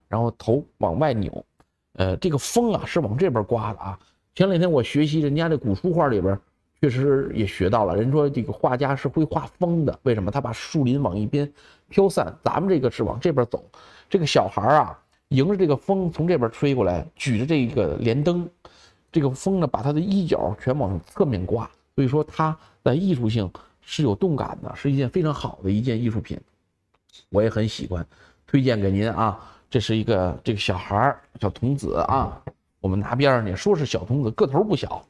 然后头往外扭，这个风啊是往这边刮的啊。前两天我学习人家这古书画里边，确实也学到了，人说这个画家是会画风的，为什么？他把树林往一边飘散，咱们这个是往这边走。这个小孩啊，迎着这个风从这边吹过来，举着这个连灯，这个风呢把他的衣角全往侧面刮，所以说他在艺术性是有动感的，是一件非常好的一件艺术品，我也很喜欢，推荐给您啊。这是一个这个小孩小童子啊，我们拿边上也说是小童子，个头不小。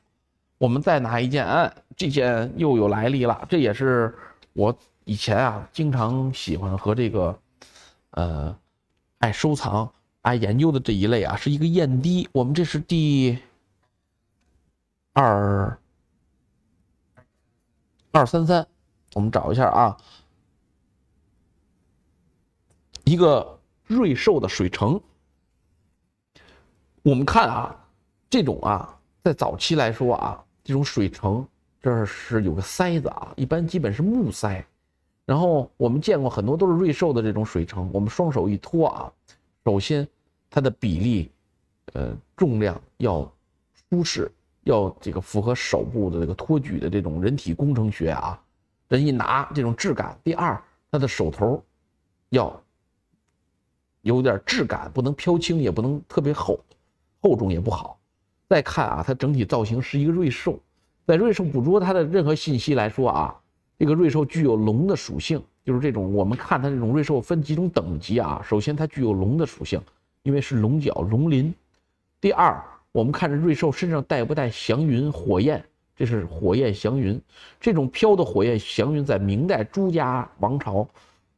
我们再拿一件，这件又有来历了，这也是我以前啊经常喜欢和这个爱收藏、爱研究的这一类啊，是一个燕滴。我们这是第233，我们找一下啊，一个瑞兽的水城。我们看啊，这种啊，在早期来说啊，这种水城这是有个塞子啊，一般基本是木塞。然后我们见过很多都是瑞兽的这种水城，我们双手一托啊，首先它的比例，重量要舒适，要这个符合手部的这个托举的这种人体工程学啊，人一拿这种质感。第二，它的手头要有点质感，不能飘轻，也不能特别厚重也不好。再看啊，它整体造型是一个瑞兽，在瑞兽捕捉它的任何信息来说啊，这个瑞兽具有龙的属性，就是这种我们看它这种瑞兽分几种等级啊，首先它具有龙的属性，因为是龙角龙鳞。第二，我们看这瑞兽身上带不带祥云火焰，这是火焰祥云。这种飘的火焰祥云在明代朱家王朝，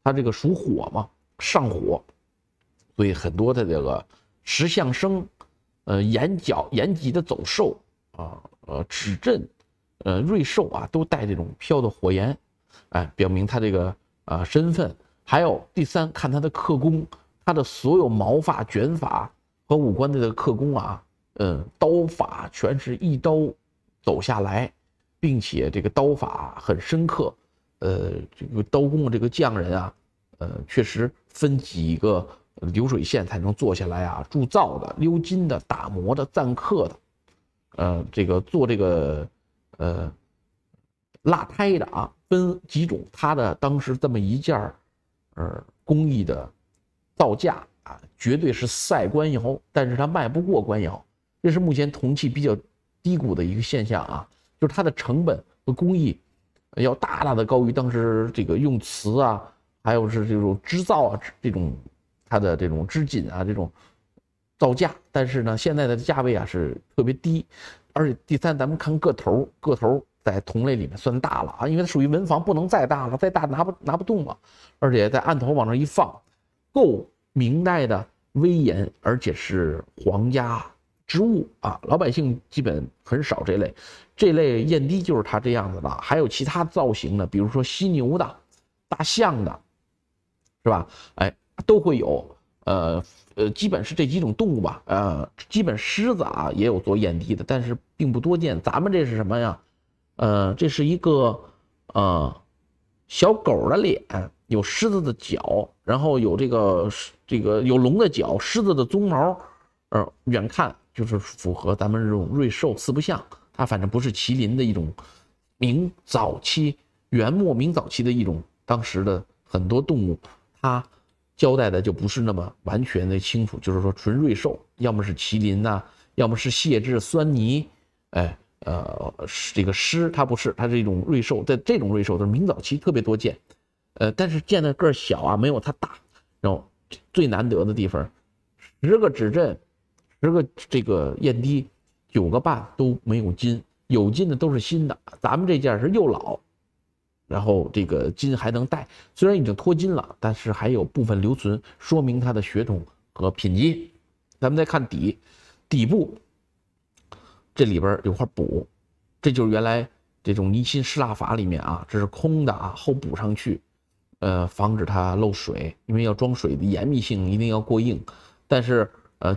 它这个属火嘛，上火，所以很多的这个石像生，延吉的走兽啊，指阵，瑞兽啊，都带这种飘的火焰，表明他这个身份。还有第三，看他的刻工，他的所有毛发、卷发和五官的这个刻工啊，刀法全是一刀走下来，并且这个刀法很深刻。这个刀工的这个匠人啊，确实分几个流水线才能做下来啊，铸造的、鎏金的、打磨的、錾刻的，这个做这个蜡胎的啊，分几种。它的当时这么一件工艺的造价啊，绝对是赛官窑，但是它卖不过官窑，这是目前铜器比较低谷的一个现象啊，就是它的成本和工艺要大大的高于当时这个用瓷啊，还有是这种织造啊，这种它的这种织锦啊，这种造价。但是呢，现在的价位啊是特别低。而且第三，咱们看个头在同类里面算大了啊，因为它属于文房，不能再大了，再大拿不动了。而且在案头往那一放，够明代的威严，而且是皇家之物啊，老百姓基本很少这类燕滴就是它这样子的。还有其他造型的，比如说犀牛的、大象的，是吧？都会有。基本是这几种动物吧。基本狮子啊也有做燕滴的，但是并不多见。咱们这是什么呀？这是一个小狗的脸，有狮子的脚，然后有这个有龙的脚，狮子的鬃毛，远看就是符合咱们这种瑞兽四不像。它反正不是麒麟的一种元末明早期的一种，当时的很多动物，它交代的就不是那么完全的清楚，就是说纯瑞兽，要么是麒麟呐，要么是蟹豸、酸泥，这个狮它不是，它是一种瑞兽。在这种瑞兽都是明早期特别多见，但是见的个儿小啊，没有它大。然后最难得的地方，10个指阵，10个这个燕滴，9个半都没有金，有金的都是新的。咱们这件是又老，然后这个金还能带，虽然已经脱金了，但是还有部分留存，说明它的血统和品级。咱们再看底部，这里边有块补，这就是原来这种泥心失蜡法里面啊，这是空的啊，后补上去，防止它漏水，因为要装水的严密性一定要过硬。但是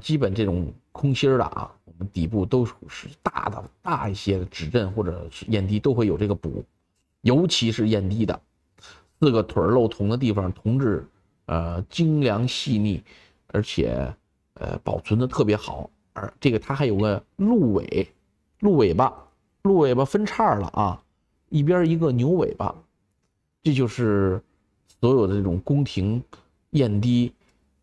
基本这种空心的啊，我们底部都是大一些的指阵或者是燕滴都会有这个补。尤其是燕滴的4个腿露铜的地方，铜质精良细腻，而且保存的特别好。而这个它还有个鹿尾巴分叉了啊，一边一个牛尾巴，这就是所有的这种宫廷燕滴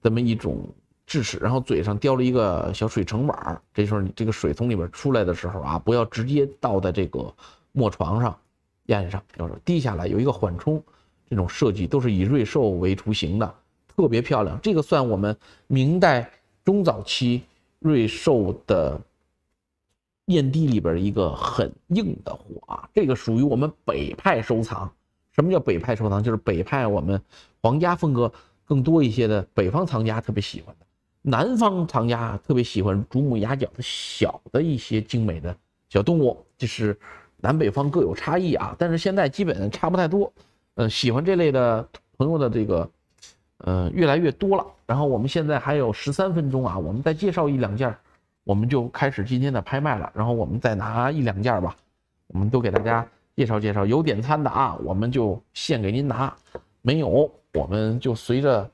这么一种制式。然后嘴上叼了一个小水盛碗，这时候你这个水从里边出来的时候啊，不要直接倒在这个磨床上宴上，要滴下来，有一个缓冲。这种设计都是以瑞兽为雏形的，特别漂亮。这个算我们明代中早期瑞兽的燕滴里边一个很硬的货啊，这个属于我们北派收藏。什么叫北派收藏？就是北派我们皇家风格更多一些的北方藏家特别喜欢的，南方藏家特别喜欢祖母鸭脚的小的一些精美的小动物，就是南北方各有差异啊，但是现在基本差不太多。喜欢这类的朋友的这个越来越多了。然后我们现在还有13分钟啊，我们再介绍1、2件，我们就开始今天的拍卖了。然后我们再拿1、2件吧，我们都给大家介绍介绍。有点餐的啊，我们就现给您拿；没有，我们就随着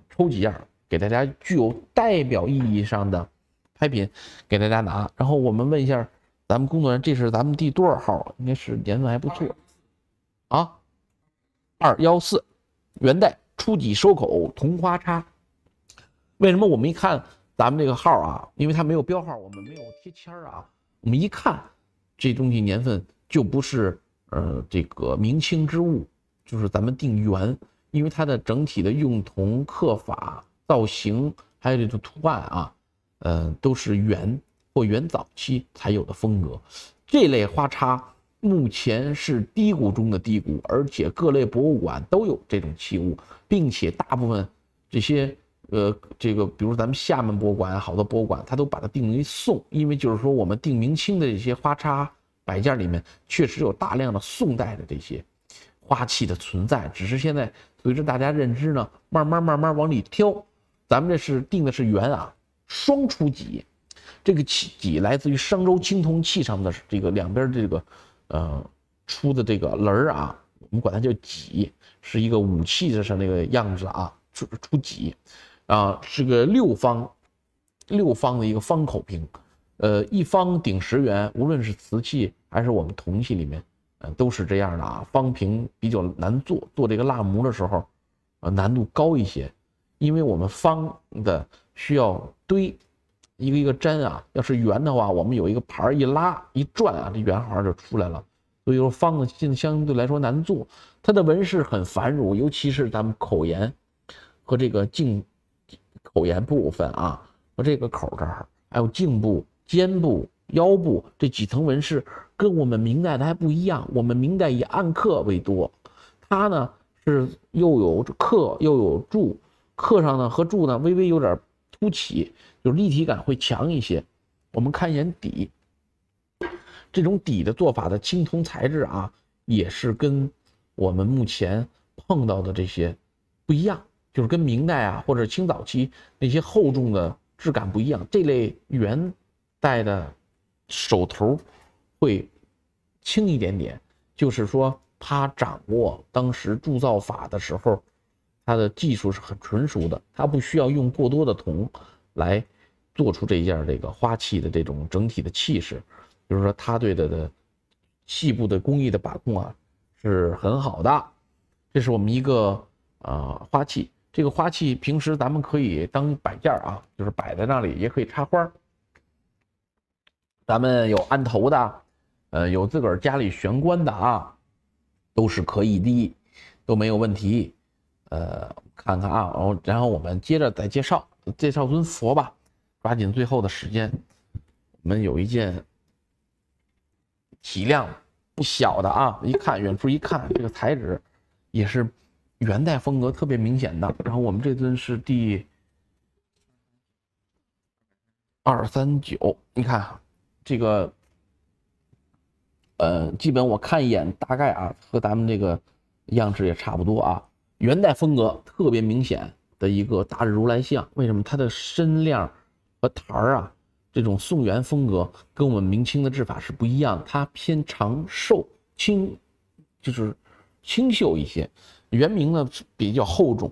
抽几样，给大家具有代表意义上的拍品给大家拿。然后我们问一下咱们工作人员，这是咱们第多少号？应该是年份还不错啊。214元代初级收口铜花叉。为什么我们一看咱们这个号啊，因为它没有标号，我们没有贴签啊，我们一看这东西年份就不是这个明清之物，就是咱们定元，因为它的整体的用铜刻法造型还有这种图案啊，都是元或元早期才有的风格。这类花叉目前是低谷中的低谷，而且各类博物馆都有这种器物，并且大部分这些这个比如咱们厦门博物馆好多博物馆它都把它定为宋，因为就是说我们定明清的这些花叉摆件里面确实有大量的宋代的这些花器的存在，只是现在随着大家认知呢，慢慢往里挑。咱们这是定的是元啊，双出脊，这个脊来自于商周青铜器上的这个两边这个出的这个棱啊，我们管它叫脊，是一个武器上那个样子啊，出脊啊，是个六方的一个方口瓶，一方顶10元，无论是瓷器还是我们铜器里面，都是这样的啊。方瓶比较难做，做这个蜡模的时候，难度高一些，因为我们方的需要堆一个一个粘啊，要是圆的话，我们有一个盘一拉一转啊，这圆环就出来了。所以说方的相对来说难做，它的纹饰很繁缛，尤其是咱们口沿和这个颈口沿部分啊，和这个口这儿，还有颈部、肩部、腰部这几层纹饰，跟我们明代的还不一样。我们明代以暗刻为多，它呢是又有刻又有柱，刻上呢和柱呢微微有点凸起，就是立体感会强一些。我们看一眼底，这种底的做法的青铜材质啊，也是跟我们目前碰到的这些不一样，就是跟明代啊或者清早期那些厚重的质感不一样。这类元代的手头会轻一点点，就是说他掌握当时铸造法的时候，他的技术是很纯熟的，他不需要用过多的铜来做出这件这个花器的这种整体的气势。就是说他对的细部的工艺的把控啊是很好的。这是我们一个花器，这个花器平时咱们可以当摆件啊，就是摆在那里，也可以插花。咱们有安头的，有自个儿家里悬棺的啊，都是可以的，都没有问题。看看啊，然后我们接着再介绍尊佛吧，抓紧最后的时间。我们有一件体量不小的啊，一看远处一看，这个材质也是元代风格特别明显的。然后我们这尊是第239，你看这个基本我看一眼，大概啊和咱们这个样式也差不多啊。元代风格特别明显的一个大日如来像，为什么它的身量和台啊？这种宋元风格跟我们明清的制法是不一样，它偏长瘦轻，就是清秀一些。元明呢比较厚重，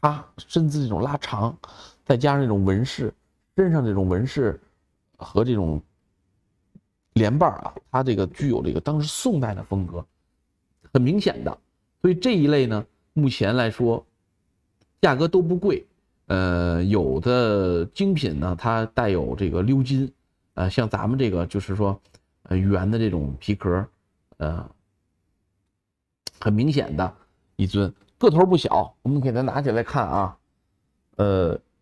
它身姿这种拉长，再加上这种纹饰，身上这种纹饰和这种连瓣啊，它这个具有这个当时宋代的风格，很明显的。所以这一类呢，目前来说价格都不贵。有的精品呢，它带有这个鎏金，像咱们这个就是说，圆的这种皮壳，很明显的一尊，个头不小。我们给它拿起来看啊，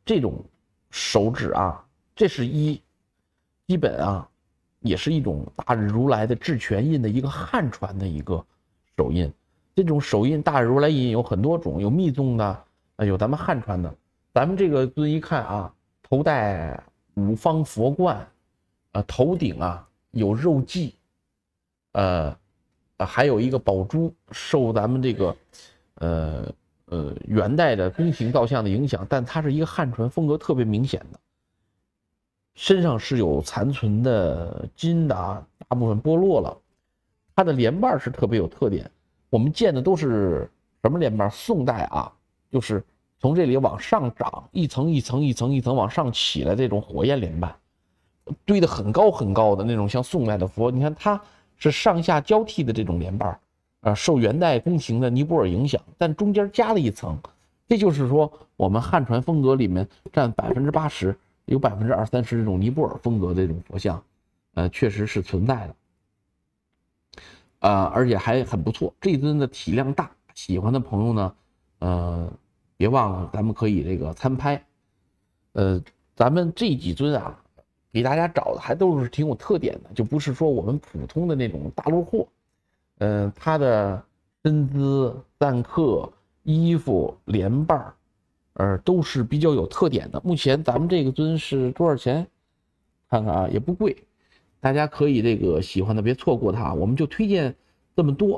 这种手指啊，这是基本啊，也是一种大日如来的智权印的一个汉传的一个手印。这种手印大日如来印有很多种，有密宗的，有咱们汉传的。咱们这个尊一看啊，头戴五方佛冠，头顶啊有肉髻，还有一个宝珠，受咱们这个元代的宫廷造像的影响，但它是一个汉传风格特别明显的。身上是有残存的金的啊，大部分剥落了。它的连瓣是特别有特点，我们见的都是什么连瓣？宋代啊，就是从这里往上涨，一层一层一层一层往上起来，这种火焰连瓣堆得很高很高的那种，像宋代的佛，你看它是上下交替的这种连瓣，受元代宫廷的尼泊尔影响，但中间加了一层，这就是说我们汉传风格里面占80%，有20-30%这种尼泊尔风格的这种佛像，确实是存在的，而且还很不错。这一尊的体量大，喜欢的朋友呢，别忘了咱们可以这个参拍。咱们这几尊啊，给大家找的还都是挺有特点的，就不是说我们普通的那种大陆货。它的身姿、錾刻、衣服、连瓣都是比较有特点的。目前咱们这个尊是多少钱？看看啊，也不贵，大家可以这个喜欢的别错过它，我们就推荐这么多。